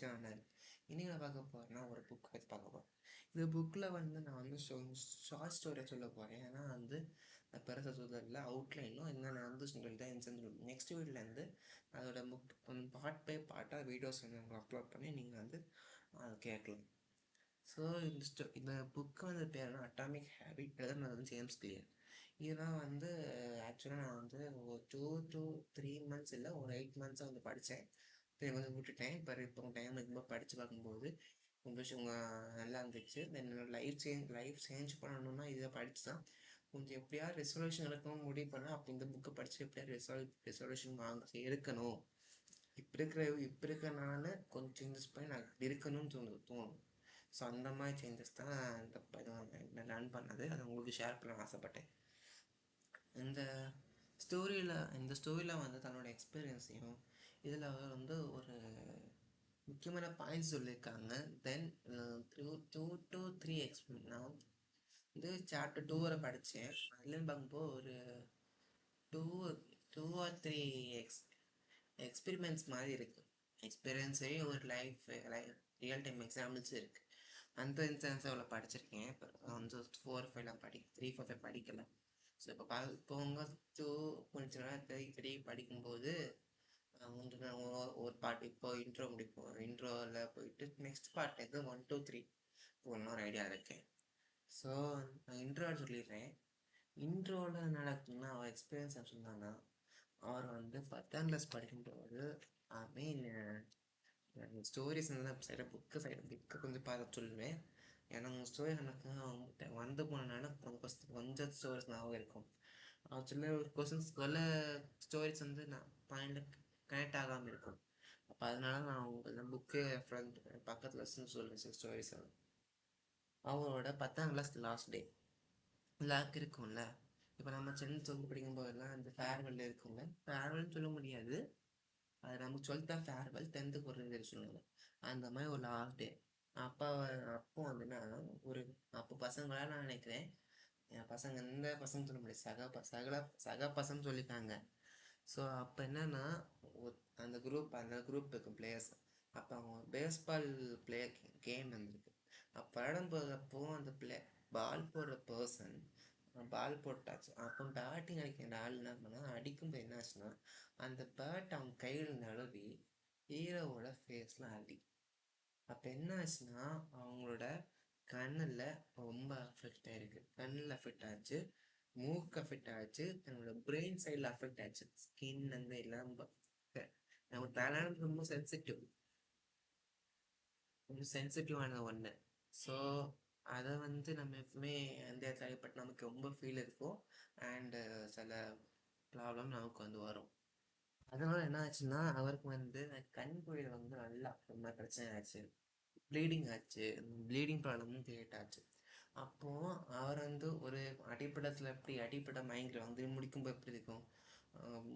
Channel. இன்னைக்கு நான் பார்க்க போறேன்னா ஒரு புக் பற்றி பார்க்க போறேன். இந்த புக்கில் வந்து நான் வந்து ஷார்ட் ஸ்டோரி சொல்ல போகிறேன். ஏன்னா வந்து நான் பெருசாக சொல்றதில்ல, அவுட்லைனும் என்ன நான் வந்து சொல்லிட்டு நெக்ஸ்ட் வீட்லேருந்து அதோட புக் பார்ட் பை பார்ட்டாக வீடியோஸ் வந்து உங்களுக்கு அப்லோட் பண்ணி நீங்கள் வந்து அதை கேட்கலாம். ஸோ இந்த புக்கு வந்து பேர் என்ன, அட்டாமிக் ஹேபிட், எழுதுனது வந்து ஜேம்ஸ் கிளியர். இதெல்லாம் வந்து ஆக்சுவலாக நான் வந்து ஒரு 2 to 3 months இல்லை, ஒரு 8 months வந்து படித்தேன். இப்போ வந்து விட்டுட்டேன். இப்போ டைம் இருக்கும்போது படித்து பார்க்கும்போது கொஞ்சம் நல்லா இருந்துச்சு. தென் லைஃப் சேஞ்ச் பண்ணணும்னா இதை படித்து தான் கொஞ்சம் எப்படியாவது ரெசல்யூஷன் எடுக்கணும் முடிவு பண்ணேன். அப்போ இந்த புக்கை படித்து எப்படியாவது ரெசல்யூஷன் எடுக்கணும். இப்போ இருக்கிற நான் கொஞ்சம் சேஞ்சஸ் பண்ணி நான் இருக்கணும்னு தோணும். ஸோ அந்த மாதிரி சேஞ்சஸ் தான் நான் லேர்ன் பண்ணது. அதை உங்களுக்கு ஷேர் பண்ண ஆசைப்பட்டேன். இந்த ஸ்டோரியில் வந்து தன்னோட எக்ஸ்பீரியன்ஸையும் இதில் வந்து ஒரு முக்கியமான பாயிண்ட்ஸ் சொல்லியிருக்காங்க. தென் 2 to 3 நான் வந்து சாப்டர் 2 வரை படித்தேன். அதுலேருந்து பார்க்கும்போது ஒரு two two or three experiments மாதிரி இருக்குது. எக்ஸ்பீரியன்ஸே ஒரு ரியல் டைம் எக்ஸாம்பிள்ஸ் இருக்குது. அந்த இன்ஸ்டன்ஸை அவ்வளோ படிச்சிருக்கேன். இப்போ வந்து 4-5 3-4-5 படிக்கலை. ஸோ இப்போ உங்கள் 2 கொஞ்ச நாள் 3 படிக்கும்போது வந்து நான் ஒரு பார்ட் இப்போ இன்ட்ரோ முடிப்போம். இன்ட்ரோவில் போயிட்டு நெக்ஸ்ட் பார்ட் வந்து 1 to 3 போகணும் ஒரு ஐடியா இருக்கேன். ஸோ நான் இன்ட்ரோ சொல்லிடுறேன். இன்ட்ரோவில் நடக்குதுன்னா அவர் எக்ஸ்பீரியன்ஸ் சொன்னாங்கன்னா, அவர் வந்து 10ஆம் கிளாஸ் படிக்கும்போது ஐ மீன் ஸ்டோரிஸ் சைடு புக்கு கொஞ்சம் பார்க்க சொல்லுவேன். ஏன்னா உங்கள் ஸ்டோரி எனக்கு அவங்ககிட்ட வந்து போனனால கொஞ்சம் ஸ்டோரிஸ் ஞாபகம் இருக்கும். சில சில ஸ்டோரிஸ் வந்து நான் பாயிண்டில் கனெக்ட் ஆகாமல் இருக்கும். அப்போ அதனால நான் அவங்க புக்கு ஃப்ரெண்ட் பக்கத்தில் சொல்லுவேன் சில ஸ்டோரிஸ். அவரோட 10ஆம் கிளாஸ் லாஸ்ட் டே லாக் இருக்கும்ல. இப்போ நம்ம சின்ன சொல்லி படிக்கும்போதெல்லாம் அந்த ஃபேர்வெல் இருக்கும்ல, ஃபேர்வெல்னு சொல்ல முடியாது, அது நமக்கு 12th ஃபேர்வெல், 10th ஒரு சொல்லுவாங்க. அந்த மாதிரி ஒரு லாஸ்ட் டே. அப்போ வந்துன்னா ஒரு அப்போ பசங்களாம் நான் நினைக்கிறேன், என் பசங்க எந்த பசங்க சொல்ல முடியாது, சக பசங்க சொல்லிட்டாங்க. ஸோ அப்போ என்னன்னா அந்த குரூப் இருக்கும் பிளேயர்ஸ். அப்போ அவங்க பேஸ்பால் பிளேயர் கேம் வந்திருக்கு. அப்போ விளையாடும்போதப்போ அந்த பால் போடுற பர்சன் பால் போட்டாச்சு. அப்போ பேட்டிங் அடிக்கிற ஆள் என்ன பண்ணால் அடிக்கும்போது என்ன ஆச்சுன்னா, அந்த பேட் அவங்க கையில் நழுவி ஹீரோவோட ஃபேஸில் அடி. அப்போ என்ன ஆச்சுன்னா அவங்களோட கண்ணில் ரொம்ப அஃபெக்ட் ஆயிருக்கு. கண்ணில் அஃபெக்ட் ஆச்சு, மூக்கு அஃபெக்ட் ஆச்சு, தன்னோட பிரெயின் சைடில் அஃபெக்ட் ஆச்சு. ஸ்கின் அந்த எல்லாம் நம்ம தலைன்னு ரொம்ப சென்சிட்டிவான ஒன்று. ஸோ அதை வந்து நம்ம எப்பவுமே அந்த இடத்துல அடிப்பட்டு நமக்கு ரொம்ப ஃபீல் இருக்கும். அண்டு சில ப்ராப்ளம் நமக்கு வந்து வரும். அதனால என்ன ஆச்சுன்னா அவருக்கு வந்து கண் குழியில் வந்து நல்லா ரொம்ப பிரச்சனை ஆச்சு, ப்ளீடிங் ஆச்சு. ப்ளீடிங் ப்ராப்ளமும் கிரியேட் ஆச்சு. அப்போது அவர் வந்து ஒரு அடிப்படத்தில் எப்படி அடிப்படை மைண்டில் வந்து முடிக்கும்போது எப்படி இருக்கும்,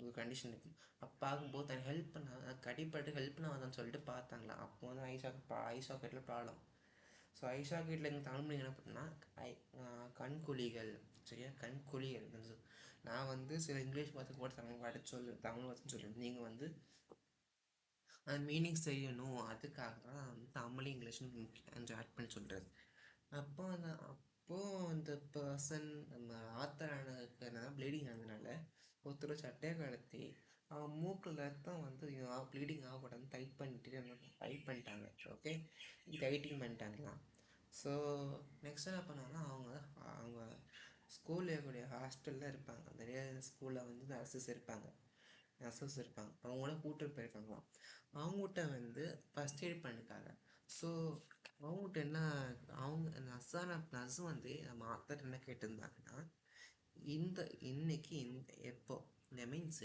ஒரு கண்டிஷன் இருக்கும். அப்போ பார்க்கும்போது தன் ஹெல்ப் பண்ண அடிப்பட்டு ஹெல்ப் பண்ணாதான்னு சொல்லிட்டு பார்த்தாங்களா. அப்போ வந்து ஐ சாக்கெட்டில் ப்ராப்ளம். ஸோ ஐ சாக்கெட்டில் எங்கள் தமிழ் என்ன பண்ணால் கண்குழிகள், சரியா, கண்குழிகள். நான் வந்து சில இங்கிலீஷ் வார்த்தை கூட தமிழ் வார்த்தை சொல்லுவேன். நீங்கள் வந்து அந்த மீனிங்ஸ் தெரியணும், அதுக்காக தான் தமிழ் இங்கிலீஷ்னு கொஞ்சம் ஆட் பண்ணி சொல்கிறது. அப்போது அந்த பர்சன் நம்ம ஆத்தரான ப்ளீடிங் ஆனதுனால ஒருத்தர் சட்டையை கலத்தி அவன் மூக்கில் ரத்தம் வந்து ப்ளீடிங் ஆகக்கூடாதுன்னு டைட் பண்ணிட்டாங்க. ஓகே, டைட்டிங் பண்ணிட்டாங்களாம். ஸோ நெக்ஸ்ட் என்ன பண்ணாங்கன்னா அவங்க ஸ்கூலில் இருக்கக்கூடிய ஹாஸ்டலில் இருப்பாங்க. நிறைய ஸ்கூலில் வந்து நர்சஸ் இருப்பாங்க. அவங்கள கூப்பிட்டு போயிருக்காங்களாம். அவங்ககிட்ட வந்து ஃபஸ்ட் எய்ட் பண்ணிருக்காங்க. ஸோ அவங்ககிட்ட என்ன, அவங்க நர்ஸு வந்து நம்ம ஆத்தர் என்ன கேட்டிருந்தாங்கன்னா, எப்போ இந்த மீன்ஸ்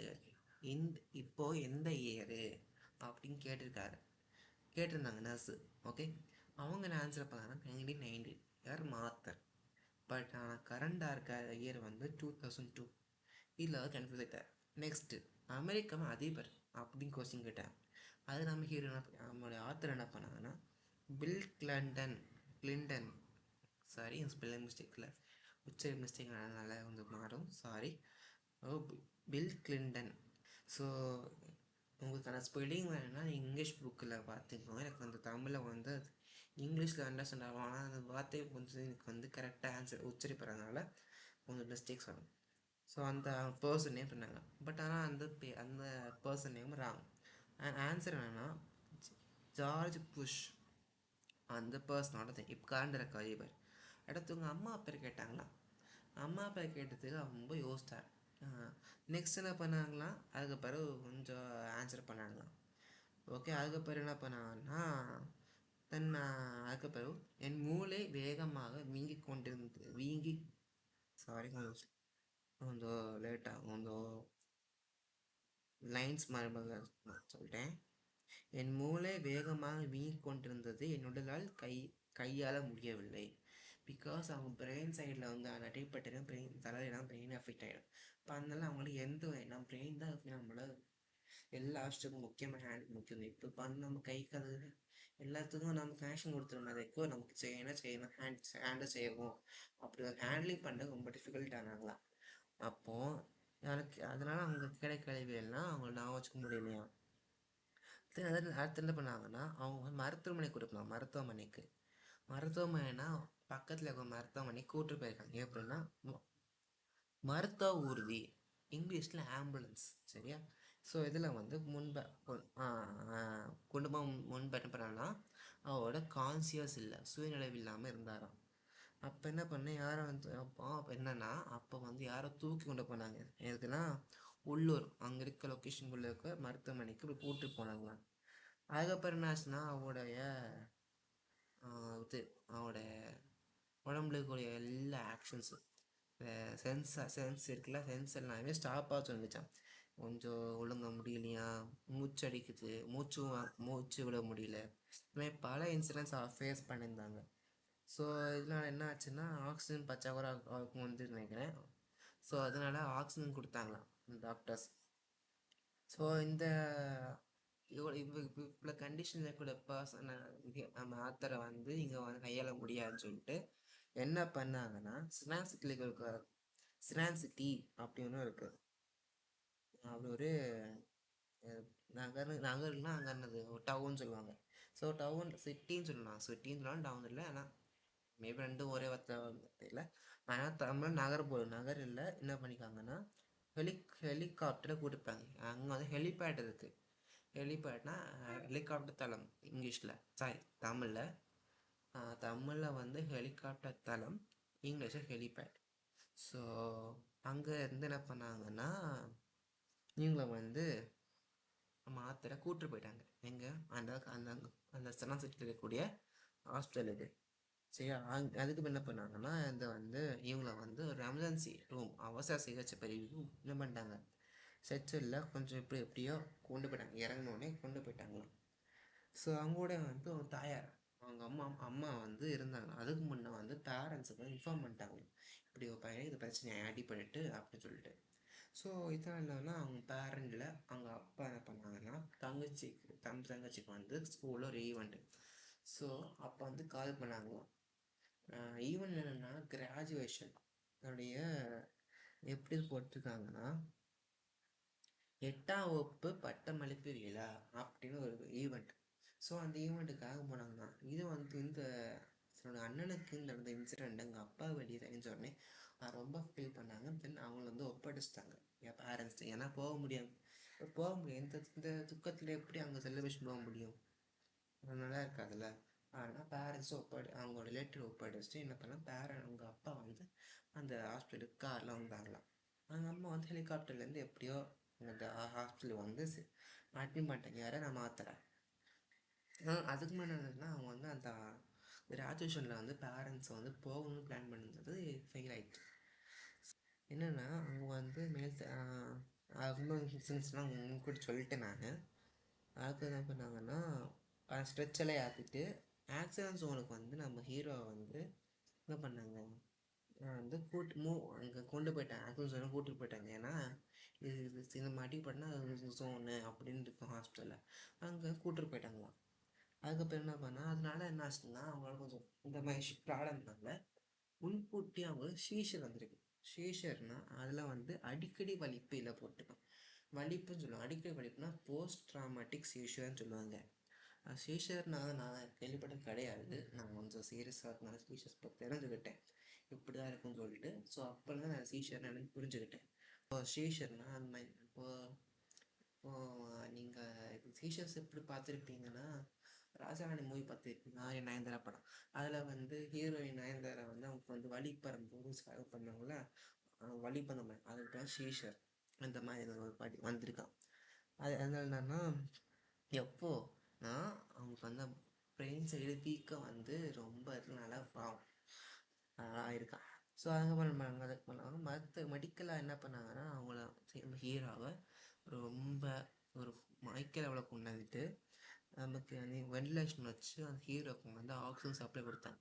இப்போ எந்த இயரு அப்படின்னு கேட்டிருந்தாங்க நர்ஸு. ஓகே, அவங்க என்ன ஆன்சர் பண்ணாங்கன்னா 1990 யார் மாத்தர். பட் ஆனால் கரண்டாக இருக்க இயர் வந்து 2002. இதில் கன்ஃபியூஸ் ஆகிட்டார். நெக்ஸ்ட்டு அமெரிக்காவில் அதிபர் அப்படின்னு கொஸ்டின் கேட்டேன். அது நம்மளுடைய ஆத்தர் என்ன பண்ணாங்கன்னா கிளின்டன். சாரி, ஸ்பெல்லிங் மிஸ்டேக்கில் உச்சரி மிஸ்டேக் வந்து மாறும், சாரி. Bill Clinton. ஸோ உங்களுக்கான ஸ்பெல்லிங் வேணும்னா இங்கிலீஷ் புக்கில் பார்த்துக்கோங்க. எனக்கு வந்து தமிழில் வந்து இங்கிலீஷில் அண்டர்ஸ்டாண்ட் ஆகும். ஆனால் அந்த வார்த்தையை கொஞ்சம் எனக்கு வந்து கரெக்டாக ஆன்சர் உச்சரிப்பறதுனால கொஞ்சம் மிஸ்டேக்ஸ் வரும். ஸோ அந்த பர்சன் நேம் சொன்னாங்க. பட் ஆனால் அந்த பர்சன் நேம் ராங். ஆன்சர் என்னன்னா ஜார்ஜ் புஷ். அந்த பர்சனோட இப்போ கரண்ட் இருக்க அதிபர். அடுத்தவங்க அம்மா பேர் கேட்டாங்களாம். அம்மா பேர் கேட்டதுக்கு ரொம்ப யோசித்தார். நெக்ஸ்ட் என்ன பண்ணாங்களாம், அதுக்கு பிறகு கொஞ்சம் ஆன்சர் பண்ணாங்களாம். ஓகே, அதுக்கு பிறகு என்ன பண்ணாங்கன்னா அதுக்கு பிறகு என் மூளை வேகமாக வீங்கி கொண்டிருந்தது. சாரி, கொஞ்சம் லேட்டாக கொஞ்சம் லைன்ஸ் மாதிரி சொல்லிட்டேன். என் மூளை வேகமாக வீங்கிக் கொண்டிருந்தது. என் உடலால் கையாள முடியவில்லை. பிகாஸ் அவங்க பிரெயின் சைடில் வந்து அடிப்பட்டு தலையெல்லாம் பிரெயின் அஃபெக்ட் ஆகிடும். இப்போ அதனால அவங்களுக்கு நம்ம பிரெயின் தான் நம்மள எல்லா விஷயத்துக்கும் முக்கியமாக ஹேண்ட் முக்கியம். இப்போ பண்ண நம்ம கை கது எல்லாத்துக்கும் நம்ம கனெக்ஷன் கொடுத்துருந்தோம். அதுக்கோ நமக்கு செய்யணும் ஹேண்டை செய்யவும் அப்படி ஹேண்ட்லிங் பண்ண ரொம்ப டிஃபிகல்ட் ஆனாங்களாம். அப்போது எனக்கு அதனால் அவங்க கேள்வியெல்லாம் அவங்க நான் வச்சுக்க முடியலையா. அடுத்து என்ன பண்ணாங்கன்னா அவங்க மருத்துவமனை கொடுக்கலாம். மருத்துவமனைனா பக்கத்தில் இருக்க மருத்துவமனைக்கு கூட்டு போயிருக்காங்க. எப்படின்னா மருத்துவ ஊர்தி, இங்கிலீஷில் ஆம்புலன்ஸ், சரியா. ஸோ இதில் வந்து குடும்பம் முன்பு என்ன பண்ணான்னா அவரோட கான்சியஸ் இல்லை, சுயநினைவு இல்லாமல் இருந்தாராம். அப்போ என்ன பண்ண யாரை வந்து அப்போ என்னன்னா அப்போ வந்து யாரோ தூக்கி கொண்டு போனாங்க. எதுக்குன்னா உள்ளூர் அங்கே இருக்க லொக்கேஷனுக்குள்ளே இருக்க மருத்துவமனைக்கு இப்படி கூப்பிட்டு போனாங்களாம். அதுக்கப்புறம் என்ன ஆச்சுன்னா அவருடைய அவனோட உடம்புல இருக்கக்கூடிய எல்லா ஆக்ஷன்ஸும் சென்ஸ் இருக்குல்ல, சென்ஸ் எல்லாமே ஸ்டாப்பாக சொல்லிச்சான். கொஞ்சம் ஒழுங்க முடியலையா, மூச்சு அடிக்குது, மூச்சு விட முடியல. இதுமாதிரி பல இன்சிடென்ட்ஸ் ஃபேஸ் பண்ணியிருந்தாங்க. ஸோ இதனால் என்ன ஆச்சுன்னா ஆக்சிஜன் பற்றாக்குறை அவருக்கு வந்து நினைக்கிறேன். ஸோ அதனால ஆக்சிஜன் கொடுத்தாங்களாம் டாக்டர்ஸ். ஸோ இந்த இவ்வளோ கண்டிஷனில் கூட பர்சனை நம்ம ஆத்தரை வந்து இங்கே வந்து கையாள முடியாதுன்னு சொல்லிட்டு என்ன பண்ணாங்கன்னா சினான்சிட்டி அப்படின்னு இருக்கு. அப்படி ஒரு நகர்னா அங்கே என்னது ஒரு டவுன் சொல்லுவாங்க. ஸோ டவுன் சிட்டின்னு சொல்லலாம் டவுன் இல்லை. ஆனால் மேபி ரெண்டும் ஒரே வார்த்தை தெரியல. ஆனால் தமிழ் நகர் இல்லை. என்ன பண்ணிக்காங்கன்னா ஹெலிகாப்டரை கூட்டிப்பாங்க. அங்கே வந்து ஹெலிபேட் இருக்குது. ஹெலிபேட்னா ஹெலிகாப்டர் தளம் இங்கிலீஷில், சாரி தமிழில் வந்து ஹெலிகாப்டர் தளம், இங்கிலீஷில் ஹெலிபேட். ஸோ அங்கே இருந்து என்ன பண்ணாங்கன்னா இவங்களை வந்து மாத்திரை கூப்பிட்டு போயிட்டாங்க. எங்கே அந்த அந்த அந்த சனாசிட்டியில் இருக்கக்கூடிய ஹாஸ்பிட்டலுக்கு. சரியா. அதுக்கு என்ன பண்ணாங்கன்னா இவங்களை வந்து ஒரு எமர்ஜென்சி ரூம், அவசர சிகிச்சை பிரிவு என்ன பண்ணிட்டாங்க, ஸ்ட்ரெச்சரில் கொஞ்சம் எப்படியோ கொண்டு போயிட்டாங்க. இறங்கினோடனே கொண்டு போயிட்டாங்களாம். ஸோ அவங்களோட வந்து ஒரு தாயார், அவங்க அம்மா வந்து இருந்தாங்க. அதுக்கு முன்னே வந்து பேரண்ட்ஸுக்கு இன்ஃபார்ம் பண்ணிட்டாங்க, இப்படி ஒரு பையன் இது பிரச்சனை அடிபட்டு அப்படின்னு சொல்லிட்டு. ஸோ இதனால் என்னன்னா அவங்க பேரண்டில் அவங்க அப்பா என்ன பண்ணாங்கன்னா தங்கச்சிக்கு வந்து ஸ்கூலில் ஒரு ஈவெண்ட்டு. ஸோ அப்போ வந்து கால் பண்ணாங்களாம். ஈவெண்ட் என்னென்னா கிராஜுவேஷன் அதோடைய எப்படி போட்டிருக்காங்கன்னா 8ஆம் வகுப்பு பட்டமளிப்பு விழா அப்படின்னு ஒரு ஈவெண்ட். ஸோ அந்த ஈவெண்ட்டுக்காக போனாங்கன்னா இது வந்து என்னோட அண்ணனுக்கு நடந்த இன்சிடெண்ட் எங்கள் அப்பா வெளியே தெரிஞ்ச உடனே ரொம்ப ஃபீல் பண்ணாங்க. தென் அவங்கள வந்து ஒப்படைச்சிட்டாங்க என் பேரண்ட்ஸ். ஏன்னா போக முடியாது. இந்த துக்கத்தில் எப்படி அங்கே செலிப்ரேஷன் போக முடியும், நல்லா இருக்காதுல்ல. ஆனால் பேரண்ட்ஸ் அவங்க ரிலேட்டிவ் ஒப்படைச்சிட்டு என்ன பண்ணால் அவங்க அப்பா வந்து அந்த ஹாஸ்பிட்டலுக்கு காரில் வந்தாங்களாம். அவங்க அம்மா வந்து ஹெலிகாப்டர்லேருந்து எப்படியோ அந்த ஹாஸ்பிட்டலுக்கு வந்து அட்மிட் பண்ணிட்டாங்க. யாரை நான் மாத்துறேன். அதுக்கு முன்னாடினா அவங்க வந்து அந்த கிராஜுவேஷனில் வந்து பேரண்ட்ஸ் வந்து போகணும்னு பிளான் பண்ணியிருந்தது ஃபெயில் ஆகிடுச்சு. என்னென்னா அவங்க வந்து இன்னும் கூட சொல்லிட்டேன் நான். அதுக்கு என்ன பண்ணாங்கன்னா ஸ்ட்ரெச்செல்லாம் ஏற்றிட்டு ஆக்சிடென்ட் ஜோனுக்கு வந்து நம்ம ஹீரோவை வந்து என்ன பண்ணாங்க வந்து அங்கே கொண்டு போயிட்டாங்க. ஆக்சிடென்ட் ஜோனை கூட்டிட்டு போயிட்டாங்க. ஏன்னா இது சினிமா அடிப்படனா ஜோனு அப்படின்னு இருக்கும் ஹாஸ்பிட்டலில், அங்கே கூட்டிட்டு போயிட்டாங்களாம். அதுக்கப்புறம் என்ன பண்ணால் அதனால என்ன ஆச்சுன்னா அவங்களால கொஞ்சம் இந்த மாதிரி ப்ராப்ளம்னால முன்கூட்டி அவங்களுக்கு சீஷர் வந்திருக்கு. சீஷர்னால் அதில் வந்து அடிக்கடி வலிப்பு இல்லை போட்டுக்கோம். வலிப்புன்னு சொல்லுவாங்க. அடிக்கடி வலிப்புனா போஸ்ட் ட்ராமாட்டிக் சீஷர்னு சொல்லுவாங்க. சீஷர்னால நான் கேள்விப்பட்டது கிடையாது. நான் கொஞ்சம் சீரியஸாக இருக்கனால சீஷர்ஸ் பற்றி தெரிஞ்சுக்கிட்டேன், இப்படி தான் இருக்குன்னு சொல்லிட்டு. ஸோ அப்போ தான் நான் சீஷர்னு எனக்கு புரிஞ்சுக்கிட்டேன். இப்போ சீஷர்னா அந்த மாதிரி இப்போது நீங்கள் சீஷர்ஸ் எப்படி பார்த்துருப்பீங்கன்னா, ராஜாராணி மூவி பார்த்துருப்பீங்க, நயன்தாரா படம். அதில் வந்து ஹீரோயின் நயன்தாரா வந்து அவங்க வந்து வழிப்பறம் போலீஸ்க்காக பண்ணாங்களா, வழிப்பந்த மாதிரி அதுக்கு தான் சீஷர். அந்த மாதிரி ஒரு பாட்டி வந்திருக்கான். அதனால என்னன்னா, எப்போ நான் அவங்களுக்கு வந்து பிரெயின் சைடு வீக்காக வந்து ரொம்ப இருக்கனால பாவம் ஆயிருக்கான். ஸோ அதுக்கப்புறம் அதுக்கு பண்ணாங்க மெடிக்கலாக என்ன பண்ணாங்கன்னா, அவங்கள ஹீரோவை ரொம்ப ஒரு மைக்கேல் அவ்வளோ கொண்டாந்துட்டு நமக்கு வந்து வென்டிலேஷன் வச்சு அந்த ஹீரோக்கு வந்து ஆக்சிஜன் சப்ளை கொடுத்தாங்க.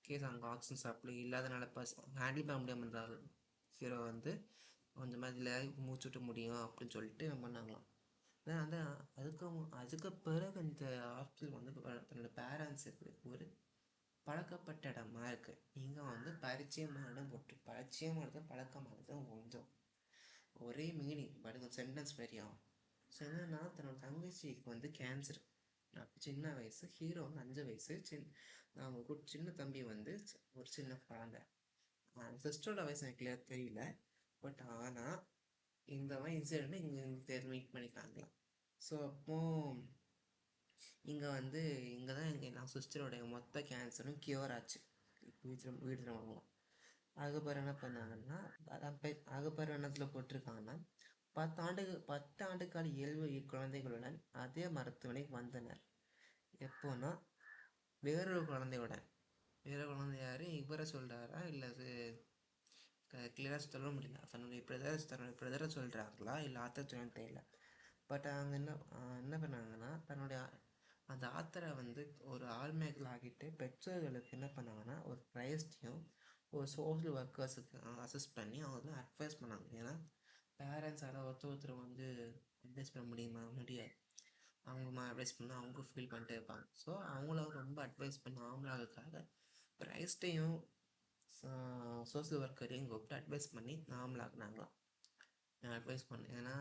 கேஸ் அவங்க ஆக்சிஜன் சப்ளை இல்லாதனால ஹேண்டில் பண்ண முடியாமல் இருந்தாலும் ஹீரோ வந்து கொஞ்சம் மாதிரி மூச்சு விட்டு முடியும் அப்படின்னு சொல்லிட்டு பண்ணாங்களாம். அந்த அதுக்கு பிறகு இந்த ஹாஸ்பிட்டல் வந்து தன்னோட பேரண்ட்ஸுக்கு ஒரு பழக்கப்பட்ட இடமா இருக்குது. இங்கே வந்து பரிச்சயமான இடம் போட்டு பரிச்சயமானது பழக்கமானது கொஞ்சம் ஒரே மீனிங் பட் கொஞ்சம் சென்டென்ஸ் மாதிரி ஆகும். ஸோ என்னன்னா, தன்னோட தங்கச்சிக்கு வந்து கேன்சர். சின்ன வயசு ஹீரோ வந்து 5 வயசு அவங்க சின்ன தம்பி வந்து ஒரு சின்ன குழந்தை. சிஸ்டரோட வயசு எனக்கு கிளியர் தெரியல. பட் ஆனால் இந்த மாதிரி இன்சிடென்ட் இங்கே மீட் பண்ணிக்காங்களாம். ஸோ அப்போ இங்கே வந்து இங்கே தான் எங்கள் சிஸ்டரோடைய மொத்த கேன்சரும் க்யூர் ஆச்சு. வீடு திரும்பவும் அதுக்கப்புறம் என்ன பண்ணாங்கன்னா, அதுக்கப்புறம் என்னத்தில் போட்டிருக்காங்கன்னா, 10 ஆண்டுகால இயல்பு குழந்தைகளுடன் அதே மருத்துவமனைக்கு வந்தனர். எப்போன்னா வேறொரு குழந்தையோட குழந்தை யார் இவரை சொல்கிறாரா இல்லை அது கிளியராக சொல்ல முடியல. தன்னுடைய பிரதரை சொல்கிறாங்களா இல்லை ஆத்தர் சொல்லுன்னு தெரியல. பட் அவங்க என்ன பண்ணாங்கன்னா, தன்னுடைய அந்த ஆத்தரை வந்து ஒரு ஆள்மேக்கல் ஆகிட்டு பெற்றோர்களுக்கு என்ன பண்ணாங்கன்னா, ஒரு ப்ரைஸ்டையும் ஒரு சோஷியல் ஒர்க்கர்ஸுக்கு அசஸ் பண்ணி அவங்க வந்து அட்வைஸ் பண்ணாங்க. ஏன்னா பேரண்ட்ஸால் ஒருத்தர் வந்து அட்வைஸ் பண்ண முடியாது. அவங்க அட்வைஸ் பண்ணால் அவங்க ஃபீல் பண்ணிட்டே இருப்பாங்க. ஸோ அவங்கள ரொம்ப அட்வைஸ் பண்ணி நார்மலாகிறதுக்காக ப்ரைஸ்டையும் சோஷியல் ஒர்க்கரையும் கூப்பிட்டு அட்வைஸ் பண்ணி நார்மலாக்குனாங்களாம். அட்வைஸ் பண்ணேன். ஏன்னா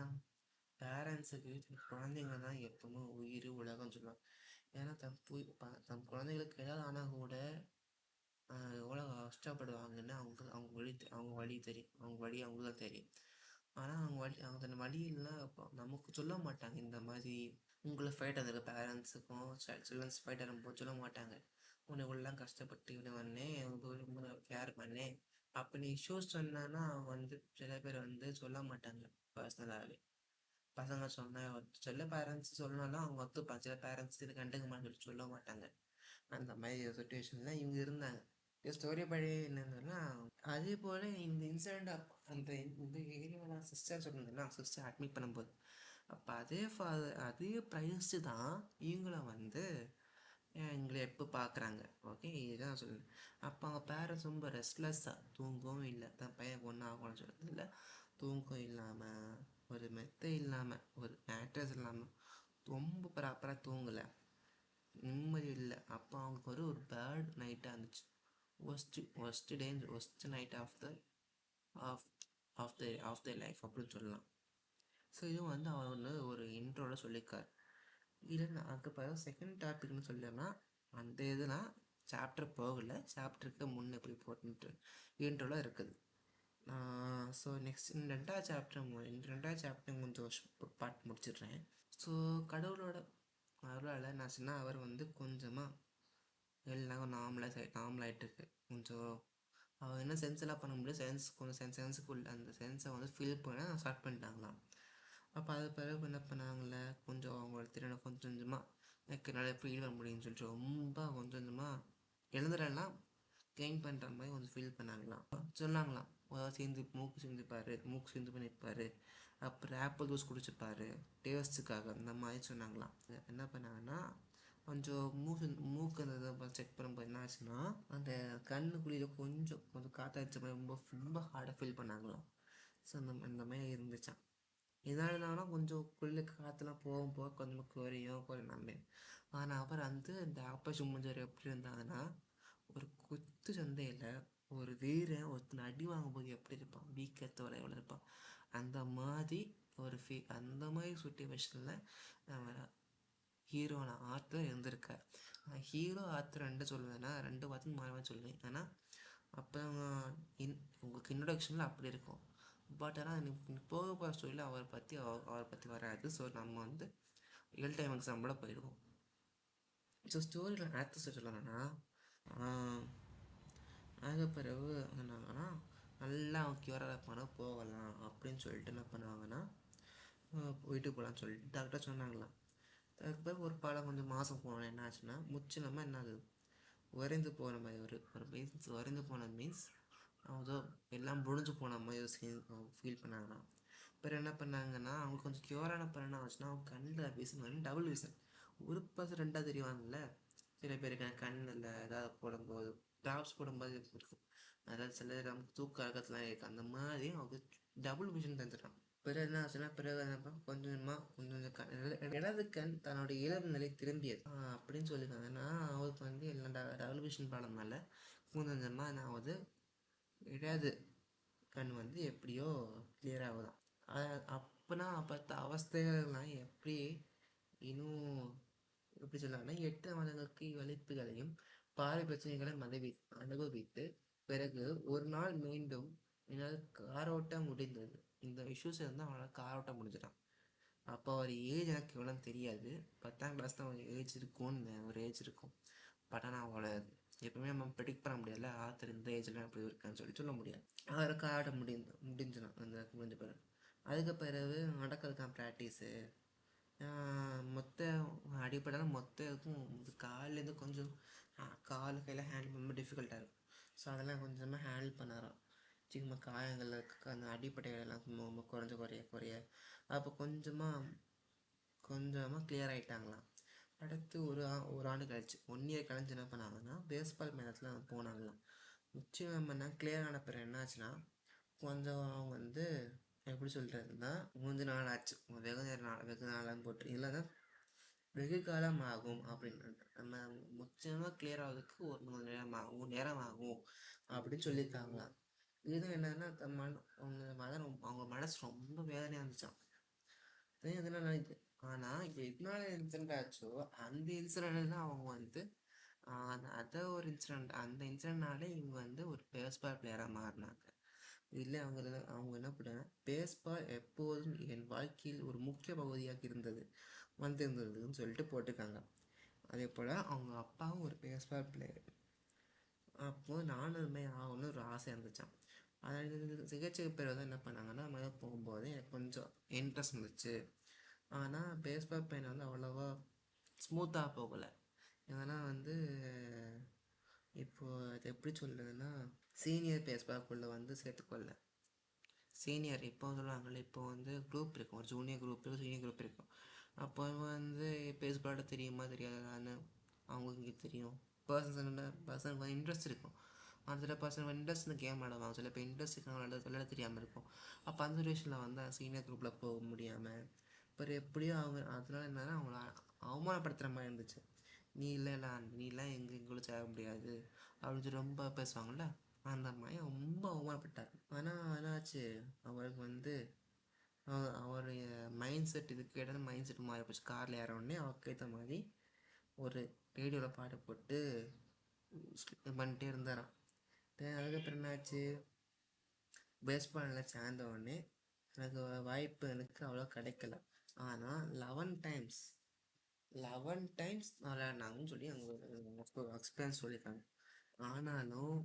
பேரண்ட்ஸுக்கு குழந்தைங்க தான் எப்பவுமே உயிர் உலகம்னு சொல்லுவாங்க. ஏன்னா தன் குழந்தைங்களுக்கு ஏதாவது ஆனால் கூட எவ்வளோ கஷ்டப்படுவாங்கன்னு அவங்க வழி தெரியும். அவங்க வழி அவங்களுக்கு தான் தெரியும். ஆனால் அவங்க தன் வழி இல்லைன்னா நமக்கு சொல்ல மாட்டாங்க. இந்த மாதிரி உங்களை ஃபைட் ஆகுது பேரண்ட்ஸுக்கும் சில்ட்ரன்ஸ் ஃபைட் ஆகும்போது சொல்ல மாட்டாங்க. உன்னை இவ்வளோலாம் கஷ்டப்பட்டு இவனை வந்தேன் கேர் பண்ணேன் அப்படின்னு இஷ்யூஸ் சொன்னான்னா அவங்க வந்து சில பேர் வந்து சொல்ல மாட்டாங்க. பர்சனலாகவே பசங்க சில பேரண்ட்ஸ் சொன்னாலும் அவங்க ஒத்துப்பாங்க. சில பேரண்ட்ஸ் இது கண்டுக்க மாட்டேன்னு சொல்ல மாட்டாங்க. அந்த மாதிரி சுச்சுவேஷன்ல இவங்க இருந்தாங்க. ஸ்டோரி படி என்னன்னா, அதே போல் இந்த இன்சிடெண்ட் அந்த இந்த ஏரியாவில் சிஸ்டர் சொன்னதுன்னா சிஸ்டர் அட்மிட் பண்ணும்போது அப்போ அதே ப்ரைஸ் தான் இவங்கள வந்து எங்களை எப்போ பார்க்குறாங்க. ஓகே, இதுதான் சொல்லுவேன். அப்போ அவங்க பேரண்ட்ஸ் ரொம்ப ரெஸ்ட்லெஸ்ஸாக தூங்கவும் இல்லை, தன் பையன் ஒன்றும் ஆகணும்னு சொல்கிறது இல்லை, தூக்கம் இல்லாமல் ஒரு மெத்தை இல்லாமல் ஒரு மேட்ரஸ் இல்லாமல் ரொம்ப ப்ராப்பராக தூங்கலை, நிம்மதி இல்லை. அப்போ அவங்களுக்கு ஒரு பேட் நைட்டாக இருந்துச்சு. Worst night of the life அப்படின்னு சொல்லலாம். ஸோ இதுவும் வந்து அவர் வந்து ஒரு இன்ட்ரோவில் சொல்லியிருக்கார். இல்லைன்னா அதுக்கப்புறம் செகண்ட் டாபிக்னு சொல்லலாம். அந்த இதெல்லாம் சாப்டர் போகலை, சாப்டருக்கு முன்னே எப்படி போட்டுன்ட்டு இன்ட்ரோவில் இருக்குது. ஸோ நெக்ஸ்ட் ரெண்டாவது சாப்டர் கொஞ்சம் பார்ட் முடிச்சிடுறேன். ஸோ கடவுளோட அருளால் நான் சொன்னால் அவர் வந்து கொஞ்சமாக எல்லாம் நார்மலாகிட்டு இருக்கு. கொஞ்சம் அவர் என்ன சென்ஸ்லாம் பண்ண முடியாது, கொஞ்சம் சென்ஸுக்குள்ள அந்த சென்ஸை வந்து ஃபில் பண்ண ஸ்டார்ட் பண்ணிட்டாங்களாம். அப்போ அது பிறகு என்ன பண்ணாங்களே, கொஞ்சம் அவங்களோட திறனை கொஞ்சம் கொஞ்சமாக நிறைய ஃபீல் பண்ண முடியும்னு சொல்லிட்டு ரொம்ப கொஞ்சம் கொஞ்சமாக எழுந்துடலாம் கெயின் பண்ணுற மாதிரி கொஞ்சம் ஃபீல் பண்ணாங்களாம். சொன்னாங்களாம் மூக்கு சேர்ந்து பண்ணியிருப்பார், அப்புறம் ஆப்பிள் ஜூஸ் குடிச்சிருப்பாரு டேஸ்ட்டுக்காக, அந்த மாதிரி சொன்னாங்களாம். என்ன பண்ணாங்கன்னா, கொஞ்சம் மூக்கு அந்த செக் பண்ணும்போது என்ன ஆச்சுன்னா, அந்த கண்ணுக்குள்ளே கொஞ்சம் காற்றாச்சு ரொம்ப ஹார்டாக ஃபீல் பண்ணாங்களாம். ஸோ அந்த மாதிரி இருந்துச்சான். இதனால கொஞ்சம் குள்ளே காற்றுலாம் போக கொஞ்சம் குறையும். ஆனால் அப்புறம் வந்து இந்த ஆப்பரேஷன் முடிஞ்சவர் எப்படி இருந்தாங்கன்னா, ஒரு குத்து சந்தையில் ஒரு வீரன் ஒருத்தனை அடி வாங்கும்போது எப்படி இருப்பான், வீக்கத்தோட எவ்வளோ இருப்பான், அந்த மாதிரி ஒரு அந்த மாதிரி சுச்சுவேஷனில் நம்ம ஹீரோன ஆர்த்தர் இருந்திருக்கார். ஹீரோ ஆர்த்தர் ரெண்டு சொல்லுவேன்னா ரெண்டு பார்த்து மாறவே சொல்லுவேன். ஏன்னா அப்போ உங்களுக்கு இன்ட்ரொடக்ஷனில் அப்படி இருக்கும். பட் ஆனால் போக போகிற ஸ்டோரியில் அவரை பற்றி வராது. ஸோ நம்ம வந்து ரியல் டைம் எக்ஸாம்பிளோட போயிடுவோம். ஸோ ஸ்டோரியில் ஆக்டர்ஸ் சொல்லணும்னா ஆக பிறகு என்னாங்கன்னா நல்லா அவன் கியூராக இருப்பானா போகலாம் அப்படின்னு சொல்லிட்டு என்ன பண்ணுவாங்கன்னா வீட்டுக்கு போகலான்னு சொல்லிட்டு டாக்டர் சொன்னாங்களாம். அதுக்கு பிறகு ஒரு கொஞ்சம் மாதம் போனோம் என்ன ஆச்சுன்னா முச்சினமாக என்னது வரைந்து போன மாதிரி ஒரு மீன்ஸ் வரைந்து போன மீன்ஸ் அதோ எல்லாம் முடிஞ்சு போன மாதிரி ஒரு ஃபீல் பண்ணாங்களாம். பிறகு என்ன பண்ணாங்கன்னா அவங்க கொஞ்சம் கியூரான பிறகு என்ன ஆச்சுன்னா அவங்க கண்ணில் விஷன் வந்து டபுள் விஷன். ஒரு பர்சன் ரெண்டாக தெரிவாங்கல்ல சில பேருக்கு கண்ணில் ஏதாவது போடும்போது ட்ராப்ஸ் போடும்போது இருக்கும். அதாவது சில நமக்கு தூக்க அடக்கத்துலாம் இருக்குது. அந்த மாதிரி அவங்க டபுள் விஷன் தந்துட்டான். பிறகு என்ன ஆச்சுன்னா பிறகு என்னப்பா கொஞ்சம் கொஞ்சம் இடது கண் தன்னுடைய இயல்பு நிலை திரும்பியது அப்படின்னு சொல்லியிருக்காங்க. நான் அவருக்கு வந்து எல்லாம் டபுள் விஷன் ப்ராப்ளம்னால கொஞ்சம் கொஞ்சமாக என்ன ஆகுது, இடது கண் வந்து எப்படியோ கிளியர் ஆகுதான். அப்போனா அப்போ அவஸ்தைகள்லாம் எப்படி இன்னும் எப்படி சொல்லாங்கன்னா 8 மாதங்களுக்கு வலிப்புகளையும் பார்வை பிரச்சனைகளையும் அனுபவித்து பிறகு ஒரு நாள் மீண்டும் என்னால் காரோட்டம் முடிந்தது. இந்த இஷ்யூஸ் இருந்தால் அவனால் காரோட்டம் முடிஞ்சிட்டான். அப்போ அவர் ஏஜ் எனக்கு எவ்வளோன்னு தெரியாது. 10ஆம் கிளாஸ் தான் அவர் ஏஜ் இருக்கும்னு ஒரு ஏஜ் இருக்கும். பட் ஆனால் அவளை எப்பவுமே நம்ம ப்ரெடிக்ட் பண்ண முடியாதுல்ல, ஆத்தர் இந்த ஏஜ்லாம் எப்படி இருக்கான்னு சொல்ல முடியாது. அவர் காரோட்டம் முடிஞ்சிடும் அந்த முடிஞ்ச பிறகு. அதுக்கு பிறகு நடக்கிறதுக்கான ப்ராக்டிஸு மொத்த அடிப்படையில் மொத்தம் இருக்கும். கால்லேருந்து கொஞ்சம் கால் கையில் ஹேண்டில் பண்ணும்போது டிஃபிகல்ட்டாக இருக்கும். ஸோ அதெல்லாம் கொஞ்சமாக ஹேண்டில் பண்ணாராம். சின்ன காயங்கள் அந்த அடிப்படைகளெல்லாம் குறைய அப்போ கொஞ்சமாக கிளியர் ஆகிட்டாங்களாம். அடுத்து ஒரு ஆண்டு கழிச்சு 1 இயர் கழிச்சு என்ன பண்ணாங்கன்னா பேஸ்பால் மேட்ச்சில் போனாங்களாம். நிச்சயம் பண்ண கிளியர் ஆன பிறகு என்ன ஆச்சுன்னா கொஞ்சம் அவங்க வந்து எப்படி சொல்கிறதுன்னா கொஞ்ச நாள் ஆச்சு, வெகு நாளாக போட்டு இல்லைன்னா வெகு காலம் ஆகும் அப்படின்னு நம்ம முக்கியமாக கிளியர் ஆகுறதுக்கு ஒரு நேரம் ஆகும் அப்படின்னு சொல்லியிருக்காங்களாம். இதுதான் என்னன்னா அவங்க மனசு ரொம்ப வேதனையாக இருந்துச்சான். இதெல்லாம் நினைக்கிறேன். ஆனால் எதனால இன்சிடென்ட் ஆச்சோ அந்த இன்சிடென்ட் தான் அவங்க வந்து ஒரு இன்சிடென்ட் அந்த இன்சிடென்ட்னாலே இவங்க வந்து ஒரு பேஸ்பால் பிளேயராக மாறினாங்க. இதில் அவங்க என்ன பண்ணாங்க, பேஸ்பால் எப்போதும் என் வாழ்க்கையில் ஒரு முக்கிய பகுதியாக வந்திருந்ததுன்னு சொல்லிட்டு போட்டிருக்காங்க. அதே போல் அவங்க அப்பாவும் ஒரு பேஸ்பால் பிளேயர். அப்போது நானும் இதுமாதிரி ஆகணும்னு ஒரு ஆசை இருந்துச்சான். அதாவது சிகிச்சைக்கு பிறகு என்ன பண்ணாங்கன்னா முதல்ல போகும்போது எனக்கு கொஞ்சம் இன்ட்ரெஸ்ட் இருந்துச்சு. ஆனால் பேஸ்பால் பெயின் வந்து அவ்வளோவா ஸ்மூத்தாக போகலை. ஏன்னா வந்து இப்போது அது எப்படி சொல்கிறதுன்னா சீனியர் பேஸ்பால்குள்ளே வந்து சேர்த்துக்கொள்ள சீனியர் இப்போ சொல்லுவாங்கள்ல, இப்போ வந்து குரூப் இருக்கும், ஒரு ஜூனியர் குரூப் இருக்கும், சீனியர் குரூப் இருக்கும். அப்போ வந்து பேஸ்பாலோட தெரியுமா தெரியாதான்னு அவங்களுக்கு தெரியும். பர்சனுக்கு இன்ட்ரெஸ்ட் இருக்கும். சில பர்சன் இன்ட்ரெஸ்ட் இந்த கேம் விளாடுவாங்க, சில பேர் இன்ட்ரெஸ்ட் விளையாட தெரியாமல் இருக்கும். அப்போ அந்த சுச்சுவேஷனில் வந்து சீனியர் குரூப்பில் போக முடியாமல் அப்புறம் எப்படியோ அவங்க அதனால என்னன்னா அவங்கள அவமானப்படுத்துகிற மாதிரி இருந்துச்சு. நீலாம் எங்களும் சேர முடியாது அப்படின்னு சொல்லி ரொம்ப பேசுவாங்கள்ல, அந்த மாதிரி ரொம்ப அவமானப்பட்டார். ஆனால் என்னாச்சு, அவருக்கு வந்து அவருடைய மைண்ட் செட் இதுக்கு இடம் மைண்ட் செட் மாறி போச்சு. காரில் ஏறவுடனே அவருக்கு ஏற்ற மாதிரி ஒரு ரேடியோவில் பாட்டு போட்டு பண்ணிட்டே இருந்தாராம். அதுக்கப்புறம் என்னாச்சு, பேஸ்பாலில் சேர்ந்த உடனே எனக்கு வாய்ப்பு எனக்கு அவ்வளோ கிடைக்கல. ஆனால் 11 டைம்ஸ் விளையாடினாங்கன்னு சொல்லி அவங்க எக்ஸ்பீரியன்ஸ் சொல்லியிருக்காங்க. ஆனாலும்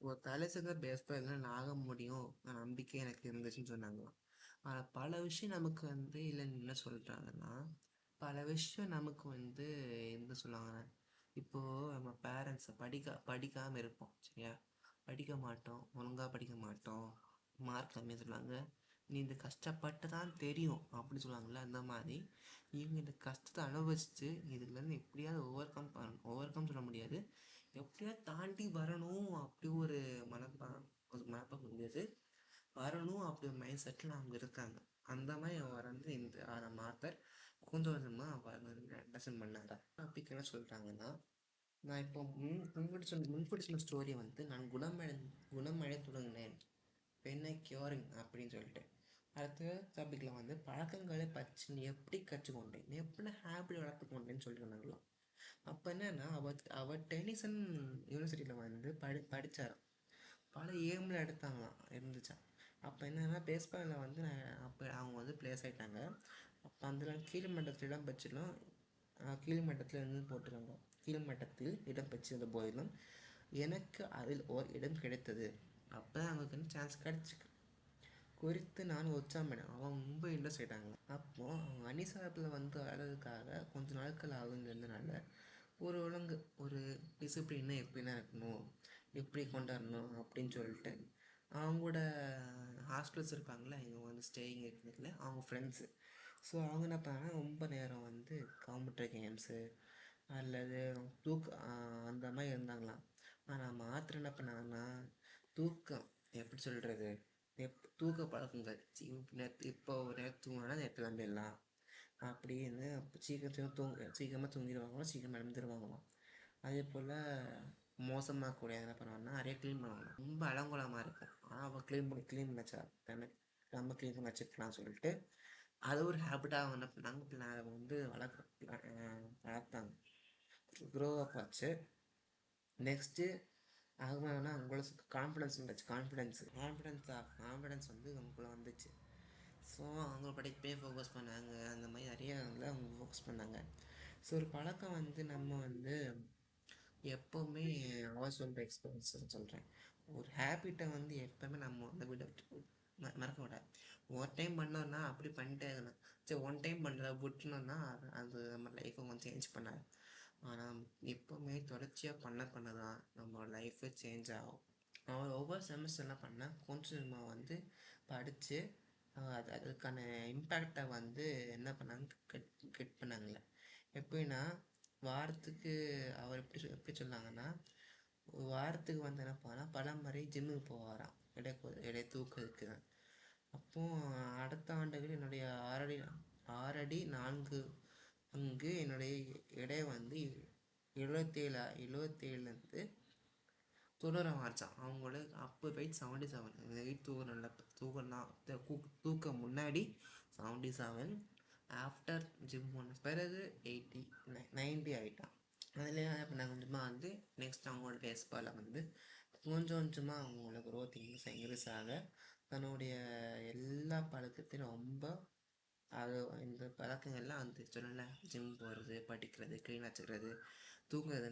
ஒரு தலை சிறந்த பேஸ்பால் ஆக முடியும் நம்பிக்கை எனக்கு இருந்துச்சுன்னு சொன்னாங்களாம். ஆனால் பல விஷயம் நமக்கு வந்து இல்லைன்னு என்ன சொல்கிறாங்கன்னா, பல விஷயம் நமக்கு வந்து என்ன சொல்லுவாங்க, இப்போது நம்ம பேரண்ட்ஸை படிக்காமல் இருப்போம் சரியா, படிக்க மாட்டோம், ஒழுங்காக படிக்க மாட்டோம், மார்க் கம்மியாக சொல்லுவாங்க, நீ இந்த கஷ்டப்பட்டு தான் தெரியும் அப்படின்னு சொல்லுவாங்கள்ல. அந்த மாதிரி இவங்க இந்த கஷ்டத்தை அனுபவிச்சுட்டு இதுலேருந்து எப்படியாவது ஓவர் கம் சொல்ல முடியாது, எப்படியாவது தாண்டி வரணும் அப்படி ஒரு மனப்பான்மை முடியாது, வரணும் அப்படி ஒரு மைண்ட் செட்டில் அவங்க இருக்காங்க. அந்த மாதிரி அவர் வந்து இந்த மாத்தர் கொஞ்சம் கொஞ்சமாக அவர் டெசன் பண்ணாரா. அப்படி என்ன சொல்கிறாங்கன்னா நான் இப்போ முன்கூட்டி சொன்ன ஸ்டோரி வந்து நான் குணமடைய தொடங்கினேன், பெண்ணை கியூரிங் அப்படின்னு சொல்லிட்டு. அடுத்த டாப்பிக்கில் வந்து பழக்கங்களை பற்றி நீ எப்படி கற்றுக்கொண்டேன், நீ எப்படி ஹேபிட் வளர்த்துக்கொண்டேன்னு சொல்லியிருந்தாங்களாம். அப்போ என்னன்னா அவர் டென்னிசன் யூனிவர்சிட்டியில் வந்து படித்தாராம். பல ஏமில் எடுத்தாங்களாம் இருந்துச்சான். அப்போ என்னென்னா பேஸ்பாலில் வந்து அப்போ அவங்க வந்து பிளேஸ் ஆகிட்டாங்க. அப்போ அந்த கீழ்மட்டத்தில் இடம் பெற்றிலும் கீழ்மட்டத்தில் இருந்து போட்டிருக்காங்க. கீழ்மட்டத்தில் இடம் பெற்றிருந்த போதிலும் எனக்கு அதில் ஒரு இடம் கிடைத்தது. அப்போ அவங்களுக்கு சான்ஸ் கிடச்சிருக்கு குறித்து நான் உற்சாகமிடேன். அவன் ரொம்ப இன்ட்ரெஸ்ட் ஆகிட்டாங்க. அப்போது அவங்க அணி சார்பில் வந்து ஆடுறதுக்காக கொஞ்சம் நாட்கள் ஆகுங்கிறதுனால ஒரு டிசிப்ளினை எப்படின்னா இருக்கணும், எப்படி கொண்டாடணும் அப்படின்னு சொல்லிட்டு அவங்களோட ஹாஸ்டல்ஸ் இருப்பாங்களே, இவங்க வந்து ஸ்டேயிங் இருக்கிறதுல அவங்க ஃப்ரெண்ட்ஸு. ஸோ அவங்க என்ன பண்ணாங்கன்னா ரொம்ப நேரம் வந்து கம்ப்யூட்டர் கேம்ஸு அல்லது அந்த மாதிரி இருந்தாங்களாம். ஆனால் மாத்திரை என்ன பண்ணாங்கன்னா தூக்கம் எப்படி சொல்கிறது, தூக்க பழக்கங்கள் இப்போ நேரத்து தூங்கினா நேரத்தில் நம்பிடலாம் அப்படின்னு சீக்கிரமாக தூங்கிடுவாங்களாம், சீக்கிரமாக நடந்துருவாங்களாம். அதே போல் மோசமாக என்ன பண்ணுவாங்கன்னா நிறைய க்ளீன் பண்ணுவாங்க, ரொம்ப அலங்கோலமாக இருக்கும். ஆனால் அவள் க்ளீன் பண்ண வச்சா நம்ம க்ளீன் பண்ணி வச்சுக்கலாம்னு சொல்லிட்டு அது ஒரு ஹேபிட்டாக என்ன பண்ணாங்க, வந்து வளர்த்தாங்க. க்ரோ அப் ஆச்சு. நெக்ஸ்ட்டு ஆகுனா அவங்களோட கான்ஃபிடென்ஸ் வந்துச்சு. கான்ஃபிடென்ஸ் வந்து அவங்களுக்குள்ள வந்துச்சு. ஸோ அவங்க படிப்பே ஃபோக்கஸ் பண்ணாங்க. அந்த மாதிரி நிறைய அவங்க ஃபோக்கஸ் பண்ணாங்க. ஸோ ஒரு பழக்கம் வந்து நம்ம வந்து எப்போவுமே சொல்கிற எக்ஸ்பீரியன்ஸ் சொல்கிறேன், ஒரு ஹேபிட்டை வந்து எப்போவுமே நம்ம வந்து மறக்க விடாது. ஒரு டைம் பண்ணோன்னா அப்படி பண்ணிட்டே இருக்கணும். சரி, ஒன் டைம் பண்ணுறத விட்டுனோன்னா அது நம்ம லைஃப்பை வந்து சேஞ்ச் பண்ணாது. ஆனால் எப்போவுமே தொடர்ச்சியாக பண்ண தான் நம்ம லைஃபு சேஞ்ச் ஆகும். அவன் ஒவ்வொரு செமஸ்டர் என்ன பண்ணால் கொஞ்சமாக வந்து படித்து அதுக்கான இம்பேக்டை வந்து என்ன பண்ணாங்க கெட் பண்ணாங்களே. எப்படின்னா வாரத்துக்கு அவர் எப்படி சொன்னாங்கன்னா வாரத்துக்கு வந்து என்ன பண்ணால் பல முறை ஜிம்முக்கு போவாராம் எடை தூக்கிறதுக்கு தான். அப்போது அடுத்த ஆண்டுகள் என்னுடைய 6 அடி 4 அங்கு என்னுடைய எடை வந்து 77லேருந்து 90 மாறிச்சான். அவங்களோட அப்போ வெயிட் 77. வெயிட் தூக்க முன்னாடி 77, ஆஃப்டர் ஜிம் போன பிறகு 90 ஆகிட்டான். அதில் இப்போ நான் கொஞ்சமாக வந்து நெக்ஸ்ட் அவங்களோட பேஸ்பாலில் வந்து கொஞ்சம் கொஞ்சமாக அவங்களோட க்ரோத் இன்க்ரீஸ் ஆக தன்னுடைய எல்லா பழக்கத்தையும் ரொம்ப அது இந்த பழக்கங்கள்லாம் வந்து சொன்னல, ஜிம் போகிறது, படிக்கிறது, க்ளீனாக வச்சுக்கிறது, தூங்குறது,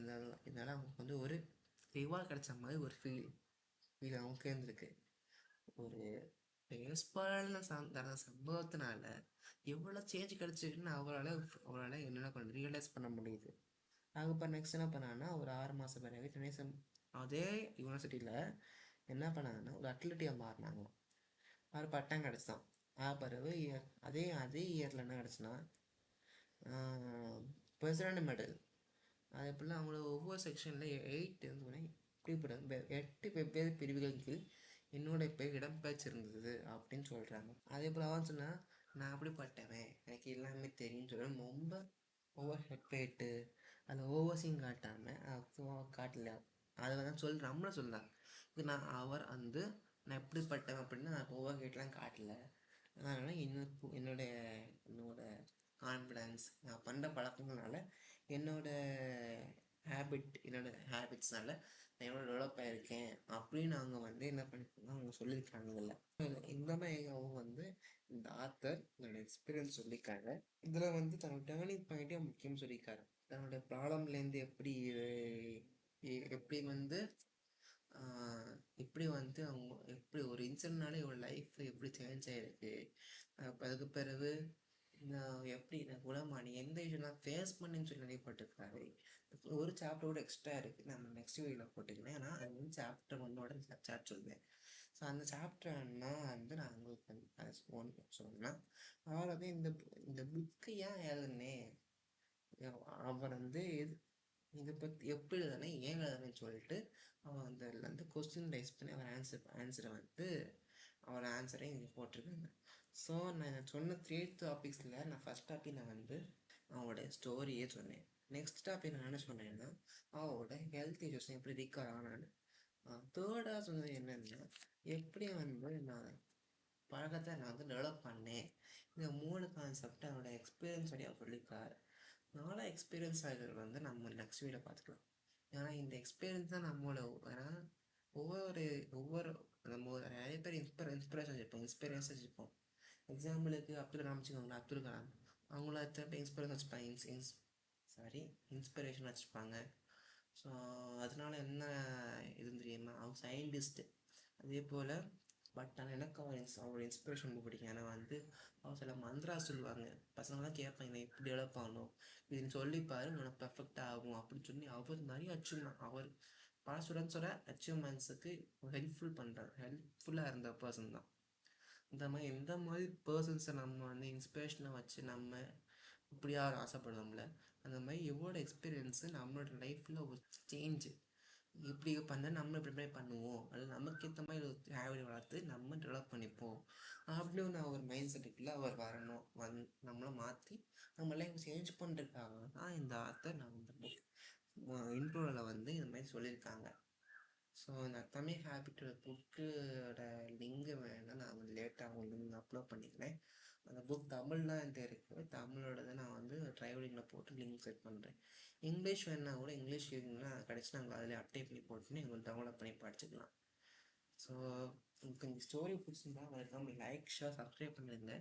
இதனால அவங்களுக்கு வந்து ஒரு ரிவார்ட் கிடைச்ச மாதிரி ஒரு ஃபீல் அவங்களுக்கு இருந்திருக்கு. ஒரு பேஸ்பால்னு நடந்த சம்பவத்தினால எவ்வளோ சேஞ்ச் கிடச்சிருக்குன்னு அவரால் என்னென்ன ரியலைஸ் பண்ண முடியுது. அதுக்கப்புறம் நெக்ஸ்ட் என்ன பண்ணாங்கன்னா ஒரு 6 மாதம் பிறகு அதே யூனிவர்சிட்டியில் என்ன பண்ணாங்கன்னா ஒரு அத்லட்டியாக மாறினாங்க. அவர் பட்டம் கிடச்சான். பிறகு அதே இயரில் என்ன கிடச்சுன்னா பிரசிடென்ட் மெடல். அதே போல் அவங்களோட ஒவ்வொரு செக்ஷனில் 8 வெவ்வேறு பிரிவுகளின் கீழ் என்னோட பேர் இடம்பெற்றிருந்தது அப்படின்னு சொல்கிறாங்க. அதே போல் அவன் சொன்னால் நான் அப்படிப்பட்டவன், எனக்கு எல்லாமே தெரியும்னு சொல்லி ரொம்ப ஓவர் ஹெட் வெயிட்டு அதில் ஓவர்ஸையும் காட்டல. அதை தான் நம்மளும் சொல்லலாம். அவர் வந்து நான் எப்படிப்பட்டவன் அப்படின்னு நான் ஓவர் ஹெட்லாம் காட்டல. அதனால் என்னோட கான்ஃபிடென்ஸ் நான் பண்ணுற பழக்கங்கள்னால என்னோட ஹேபிட்ஸ்னால நான் எவ்வளோ டெவலப் ஆகிருக்கேன் அப்படின்னு அவங்க வந்து என்ன பண்ணியிருக்காங்க, அவங்க சொல்லியிருக்காங்க. இந்த மாதிரி அவங்க வந்து இந்த ஆத்தர் என்னோட எக்ஸ்பீரியன்ஸ் சொல்லியிருக்காங்க. இதில் வந்து தன்னோட டேர்னிங் பாயிண்ட்டே முக்கியம் சொல்லியிருக்காரு. தன்னோட ப்ராப்ளம்லேருந்து எப்படி வந்து அவங்க எப்படி ஒரு இன்சிடென்ட்னால இவங்க லைஃப் எப்படி சேஞ்ச் ஆகிருக்கு, அதுக்கு பிறகு எப்படி நான் குணமானி எந்த இஷ்யூ நான் ஃபேஸ் பண்ணின்னு சொல்லி நிறைய போட்டிருக்காரு. ஒரு சாப்டரோட எக்ஸ்ட்ரா இருக்குது, நம்ம நெக்ஸ்ட் வீடியோவில் போட்டுக்கிறேன். ஆனால் அது வந்து சாப்டர் 1ஓட சாப்டர் சொல்லுவேன். ஸோ அந்த சாப்டர்னா வந்து நான் உங்களுக்கு ஒன்று சொன்னேன்னா அவர் வந்து இந்த புக்கு ஏன் எழுதுனேன், அவர் வந்து இதை பற்றி எப்படி எழுதுனேன், ஏன் எழுதுனேன்னு சொல்லிட்டு அவன் அந்த கொஸ்டின் ரைஸ் பண்ணி அவர் ஆன்சரை வந்து அவர் ஆன்சரை இங்கே போட்டிருக்காங்க. ஸோ நான் சொன்ன 3 டாபிக்ஸில் நான் ஃபஸ்ட் டாபிக் நான் வந்து அவங்களுடைய ஸ்டோரியே சொன்னேன். நெக்ஸ்ட் டாபிக் நான் என்ன சொன்னேன்னா அவரோட ஹெல்த் இஷ்யூஸ் எப்படி ரிகவர் ஆனான்னு. தேர்டாக சொன்னது என்னன்னா எப்படி வந்து நான் பழக்கத்தை நான் வந்து டெவலப் பண்ணேன். இந்த 3 கான்செப்ட் அவனோட எக்ஸ்பீரியன்ஸ் வழியாக சொல்லியிருக்காரு. நானும் எக்ஸ்பீரியன்ஸ் ஆகிறது வந்து நம்ம நெக்ஸ்ட் வீடியோ பார்த்துக்கலாம். ஏன்னா இந்த எக்ஸ்பீரியன்ஸ் தான் நம்மளோட, ஏன்னா ஒவ்வொரு ஒவ்வொரு நம்ம நிறைய பேர் இன்ஸ்பிரேஷன் வச்சுருப்போம், எக்ஸ்பீரியன்ஸ் வச்சுருப்போம். எக்ஸாம்பிளுக்கு அப்துல் கலாம் வச்சுக்கோங்களேன். அப்துல் கலாம் அவங்கள எத்தனை பேர் இன்ஸ்பிரேஷன் வச்சுப்பாங்க, இன்ஸ்பிரேஷன் வச்சுருப்பாங்க. ஸோ அதனால என்ன இதுன்னு தெரியுமா, அவங்க சயின்டிஸ்ட்டு. அதே போல் பட் ஆனால் எனக்கு அவரோட இன்ஸ்பிரேஷன் ரொம்ப பிடிக்கும். ஏன்னா வந்து அவர் சில மந்த்ரா சொல்லுவாங்க, பசங்களாம் கேட்பாங்க எப்படி டெவலப் ஆகணும், இதுன்னு சொல்லிப்பாரு உனக்கு பர்ஃபெக்டாக ஆகும் அப்படின்னு சொல்லி அவர் நிறைய அச்சீவ்மெண்ட், அவர் பல ஸ்டூடெண்ட்ஸோட அச்சீவ்மெண்ட்ஸுக்கு ஹெல்ப்ஃபுல்லாக இருந்த பர்சன் தான். இந்த மாதிரி பர்சன்ஸை நம்ம வந்து இன்ஸ்பிரேஷனை வச்சு நம்ம இப்படியா ஆசைப்படுவோம்ல, அந்த மாதிரி எவ்வளோ எக்ஸ்பீரியன்ஸு நம்மளோட லைஃப்பில் ஒரு சேஞ்சு இப்படி பண்ணால் நம்ம ப்ரிப்பேர் பண்ணுவோம், அது நமக்கு ஏற்ற மாதிரி ஒரு ஹேபிட் வளர்த்து நம்ம டெவலப் பண்ணிப்போம் அப்படின்னு ஒரு மைண்ட் செட்டுக்குள்ளே அவர் வரணும். நம்மளை மாற்றி நம்ம லைஃப் சேஞ்ச் பண்ணுறதுக்காக தான் இந்த ஆத்தர் நம்ம இன்ட்ரோவில் வந்து இந்த மாதிரி சொல்லியிருக்காங்க. ஸோ இந்த அட்டாமிக் ஹேபிட்டோட புக்கோட லிங்கு வேணால் நான் வந்து லேட்டாக உங்களுக்கு அப்லோட் பண்ணிக்கிறேன். அந்த புக் தமிழ் தான் என்கிட்ட இருக்குது, தமிழோடதை நான் வந்து ட்ரைவலிங்கில் போட்டு லிங்க் செட் பண்ணுறேன். இங்கிலீஷ் வேணா கூட இங்கிலீஷ் கிடச்சி நாங்கள் அதில் அப்டேட் பண்ணி போட்டுன்னு எங்களுக்கு டவுன்லோட் பண்ணி படிச்சுக்கலாம். ஸோ உங்களுக்கு இந்த ஸ்டோரி பிடிச்சிருந்தா மறக்காம லைக், ஷேர், சப்ஸ்கிரைப் பண்ணிடுங்க.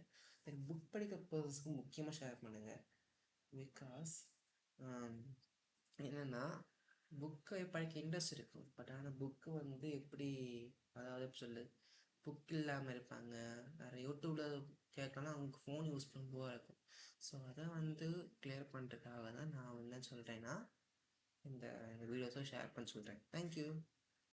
தென் புக் படிக்கிற பர்சன்ஸ்க்கு முக்கியமாக ஷேர் பண்ணுங்கள். பிகாஸ் என்னென்னா புக்கை படிக்க இன்ட்ரெஸ்ட் இருக்கும், பட் ஆனால் புக்கு வந்து எப்படி, அதாவது எப்படி சொல்லு, புக் இல்லாமல் இருப்பாங்க, வேறு யூடியூப்பில் கேட்கலாம், அவங்களுக்கு ஃபோன் யூஸ் பண்ணும்போது இருக்கும். ஸோ அதை வந்து கிளியர் பண்ணுறதுக்காக தான் நான் என்ன சொல்கிறேன்னா இந்த வீடியோஸை ஷேர் பண்ண சொல்கிறேன். தேங்க்யூ.